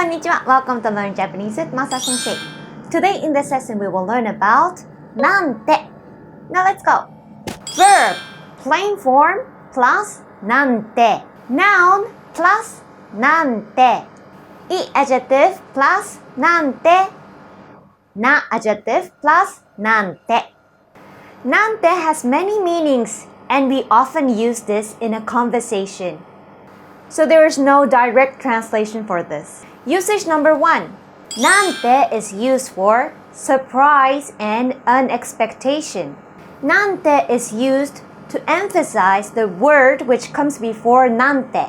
こんにちは。Welcome to Learn Japanese with Masa Sensei. Today in this lesson we will learn about なんて。Now let's go. Verb, plain form plus なんて。Noun plus なんて。いadjective plus なんて。なadjective plus なんて。なんて has many meanings and we often use this in a conversation. So there is no direct translation for this. Usage number 1. なんて is used for surprise and unexpectation. なんて is used to emphasize the word which comes before なんて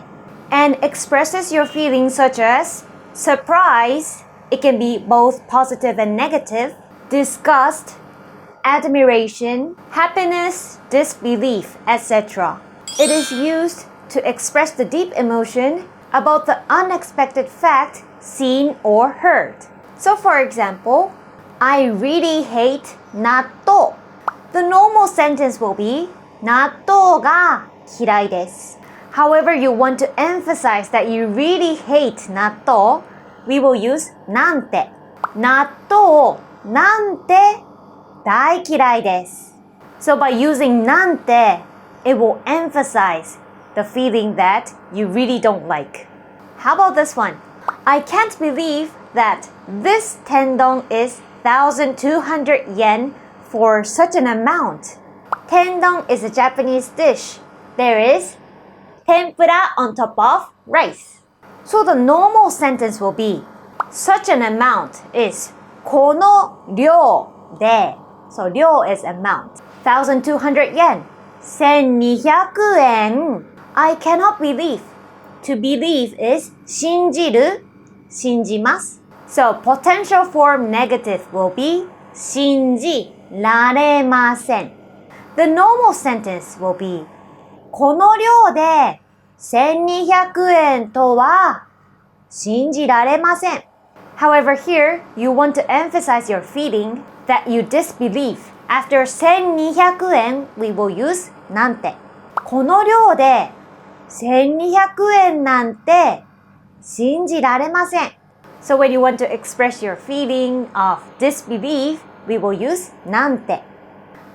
and expresses your feelings such as surprise, it can be both positive and negative, disgust, admiration, happiness, disbelief, etc. It is used to express the deep emotion about the unexpected fact seen or heard. So for example, I really hate natto. The normal sentence will be 納豆が嫌いです. However, you want to emphasize that you really hate natto, we will use なんて. 納豆なんて大嫌いです. So by using なんて, it will emphasize the feeling that you really don't like. How about this one? I can't believe that this tendon is 1,200 yen for such an amount. Tendon is a Japanese dish. There is tempura on top of rice. So the normal sentence will be such an amount is この量で So 量 is amount. 1,200 yen. 1,200 円. I cannot believe. To believe is 信じる信じます So potential form negative will be 信じられません The normal sentence will be この量で1,200円とは信じられません However here, you want to emphasize your feeling that you disbelieve. After 1,200円, we will use なんてこの量で1,200円なんて信じられません So when you want to express your feeling of disbelief, we will use なんて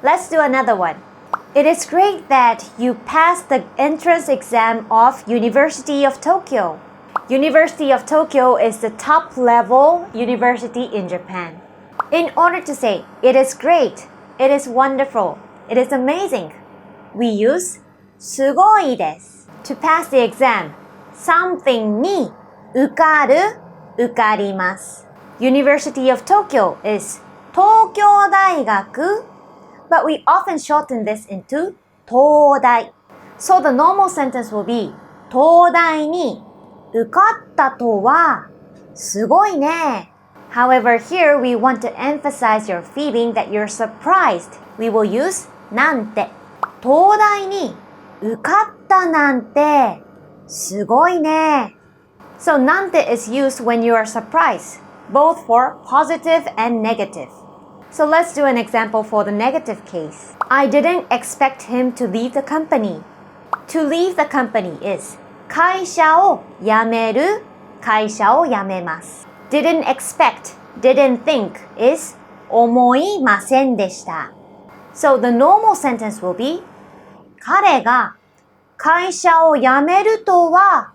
Let's do another one. It is great that you passed the entrance exam of University of Tokyo. University of Tokyo is the top level university in Japan. In order to say, it is great, it is wonderful, it is amazing, we use すごいです To pass the exam, something に受かる、受かります University of Tokyo is 東京大学 But we often shorten this into 東大 So the normal sentence will be 東大に受かったとはすごいね However, here we want to emphasize your feeling that you're surprised. We will use なんて東大に受かったなんてすごいね So なんて is used when you are surprised, both for positive and negative. So let's do an example for the negative case. I didn't expect him to leave the company. To leave the company is 会社を辞める、会社を辞めます Didn't expect, didn't think is 思いませんでした So the normal sentence will be 彼が会社を辞めるとは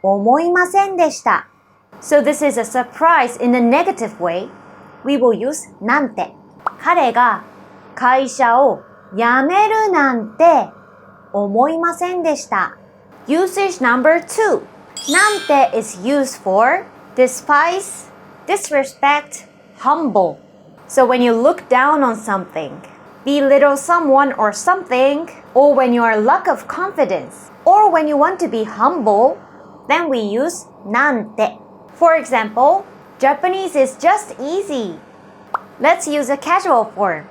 思いませんでした So this is a surprise in a negative way. We will use なんて彼が会社を辞めるなんて思いませんでした Usage number 2. なんて is used for despise, disrespect, humble. So when you look down on something, belittle someone or something, or when you are lack of confidence, or when you want to be humble, then we use なんて For example, Japanese is just easy. Let's use a casual form.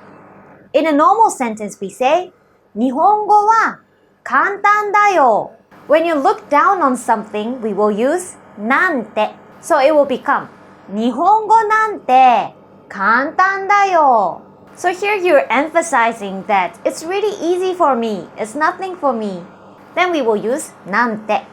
In a normal sentence, we say 日本語は簡単だよ When you look down on something, we will use なんて So it will become 日本語なんて簡単だよ So here you're emphasizing that it's really easy for me, it's nothing for me. Then we will use なんて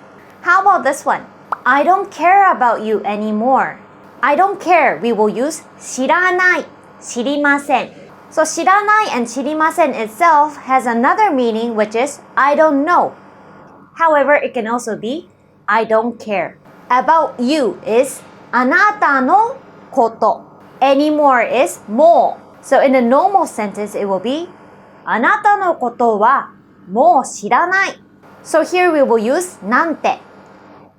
How about this one? I don't care about you anymore. I don't care. We will use 知らない、知りません。So 知らない and 知りません itself has another meaning which is I don't know. However, it can also be I don't care. About you is あなたのこと。Anymore is もう。So in a normal sentence, it will be あなたのことはもう知らない。So here we will use なんて。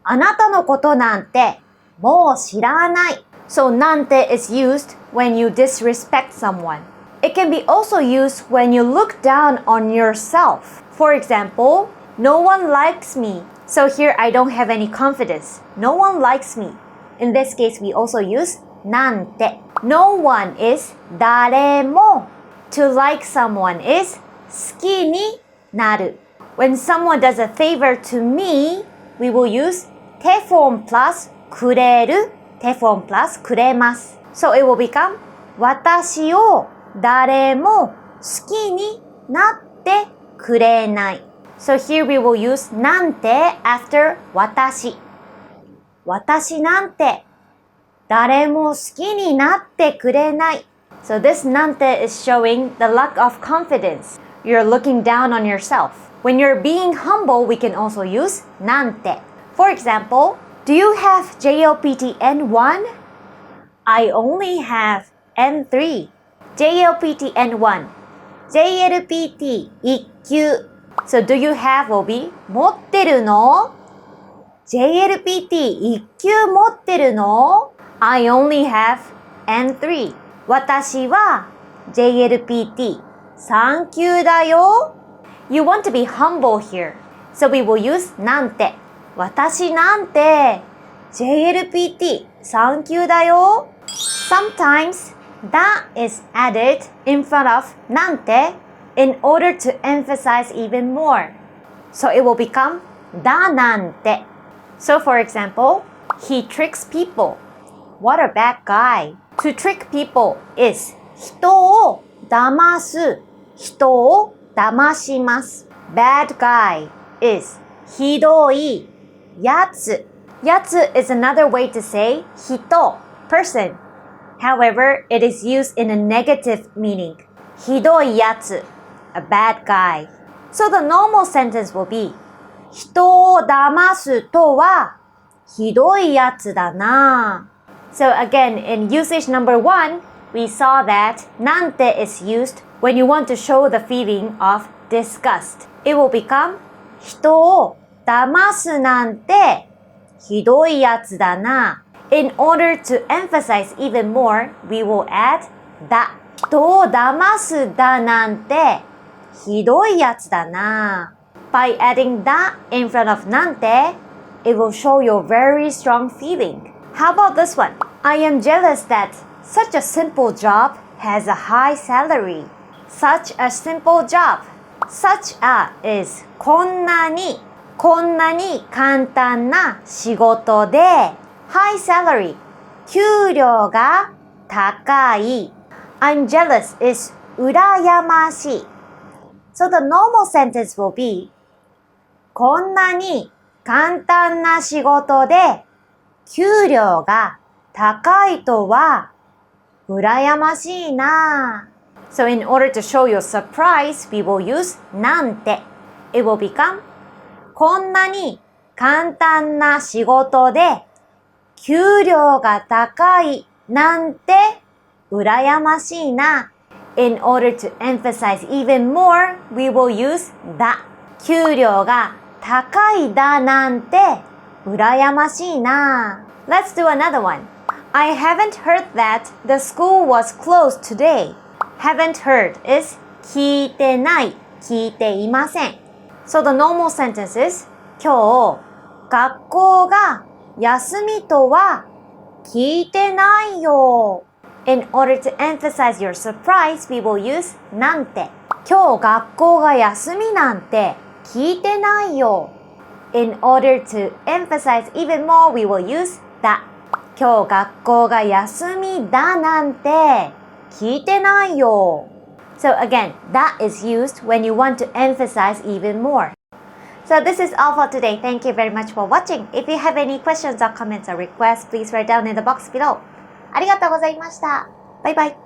あなたのことなんてもう知らない。So なんて is used when you disrespect someone. It can be also used when you look down on yourself. For example, no one likes me. So here I don't have any confidence. No one likes me. In this case, we also use なんて。No one is 誰も。To like someone is 好きになる。When someone does a favor to me, we will use てForm+くれる。てForm+くれます。So it will become 私を誰も好きになってくれない。So here we will use なんて after 私。私なんて誰も好きになってくれない。So this なんて is showing the lack of confidence. You're looking down on yourself. When you're being humble, we can also use なんて。For example, do you have JLPT N1? I only have N3. JLPT N1. JLPT 1級。So do you have will be 持ってるの？ JLPT 1級持ってるの？ I only have N3. 私は JLPT 3級だよ。You want to be humble here. So we will use なんて。私なんて JLPT 3級だよ。Sometimes that is added in front of なんて in order to emphasize even more. So it will become だなんて。So for example, he tricks people. What a bad guy. To trick people is 人を騙す。人を騙します。Bad guy is ひどいやつ。やつ is another way to say 人、person. However, it is used in a negative meaning. ひどいやつ a bad guy. So the normal sentence will be 人を騙すとはひどいやつだな。So again, in usage number 1, we saw that なんて is used when you want to show the feeling of disgust. It will become 人を騙すなんてひどいやつだな。In order to emphasize even more, we will add だ。人を騙すだなんてひどいやつだな。By adding だ in front of なんて, it will show your very strong feeling. How about this one? I am jealous that such a simple job has a high salary. Such a simple job. Such a is こんなに簡単な仕事で high salary 給料が高い I'm jealous is 羨ましい So the normal sentence will be こんなに簡単な仕事で給料が高いとは羨ましいな So in order to show your surprise, we will use なんて It will become こんなに簡単な仕事で給料が高いなんて羨ましいな。In order to emphasize even more, we will use だ。給料が高いだなんて羨ましいな。Let's do another one. I haven't heard that the school was closed today. Haven't heard is 聞いてない、聞いていません。So the normal sentence is 今日学校が休みとは聞いてないよ。In order to emphasize your surprise, we will use なんて。今日学校が休みなんて聞いてないよ。In order to emphasize even more, we will use だ。今日学校が休みだなんて聞いてないよ。So again, that is used when you want to emphasize even more. So this is all for today. Thank you very much for watching. If you have any questions or comments or requests, please write down in the box below. ありがとうございました。バイバイ。